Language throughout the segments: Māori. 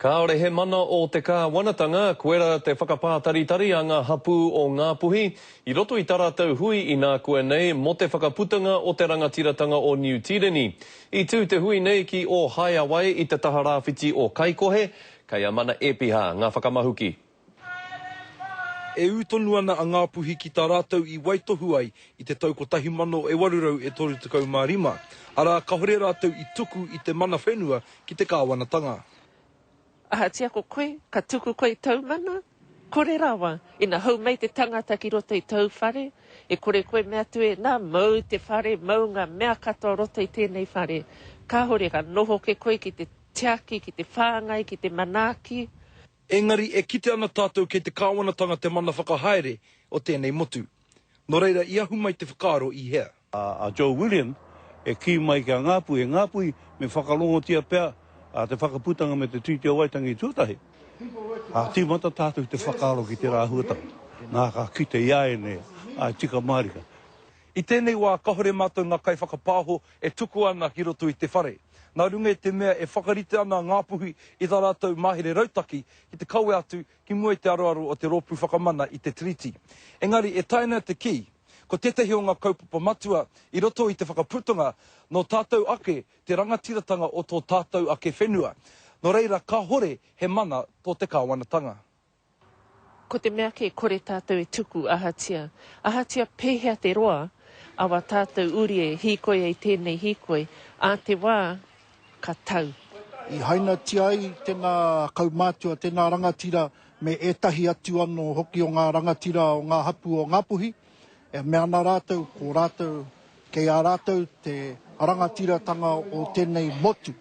Kāore he mana o te kāwanatanga, koera te whakapātaritari a ngā hapu o ngā puhi. I roto I tā rātou hui I nā koe nei mo te whakaputanga o te rangatiratanga o New Tireni. I tū te hui nei ki o Haiawai I te taha rāwhiti o Kaikohe, kai a mana e piha ngā whakamahuki. E utonu ana a ngā puhi ki tā rātou I waitohu ai I te tau ko 1835. Ara ka hore rātou I tuku I te mana whenua ki te kāwanatanga. Ahatia ko koe, ka tuku koe tau mana. Kore rawa, ina hau mai te tangata ki roto I tau whare. E kore koe mea tue, nā mau te whare, mau ngā mea katoa roto I tēnei whare. Ka hore ka noho ke koe ki te tiaki, ki te whāngai, ki te manaki. Engari, e kite ana tātou kei te kāwanatanga te mana whakahaere o tēnei motu. Nō reira, I ahu mai te whakaaro I hea. A Joe William, e ki mai ki a ngāpui, me whakalongotia pēr. Te whakaputanga me te tūtia waitangi tūtahi. Tīmata tātou te whakaaro ki te rāhuatanga. Nā ka kite iae ne, tika marika. I tēnei wā kahore mātou ngā kai whakapāho e tuku ana ki roto I te whare. Nā runga I te mea e whakarite ana ngā puhi I tā rātou mahere rautaki I te kaue atu ki mua I te aroaro o te rōpū whakamana I te tiriti. Engari, e taina te ki, ko tētahi o ngā kaupapa matua I roto I te whakaputunga no tātou ake te rangatiratanga o tō tātou ake whenua. Nō reira, ka hore he mana tō te kāwanatanga. Ko te mea ke kore tātou e tuku ahatia. Ahatia pēhea te roa, awa tātou uri e hikoe I tēnei hikoe, a te wā ka tau. I haina tia ai tēnā kaumātua, tēnā rangatira me etahi atu anō hoki o ngā rangatira o ngā hapu o ngā puhi. E mea nā rātou, ko rātou, kei a rātou te rangatiratanga o tēnei motu.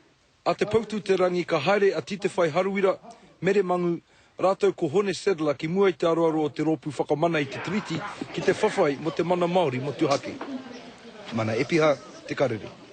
A te pautu te rangi ka haere a tite whai haruira, mere mangu, rātou ko hone sedla ki mua I te aroaro o te rōpū whakamana I te tiriti, ki te whawhai mo te mana Māori mo Tuhake. Mana epiha, te karere.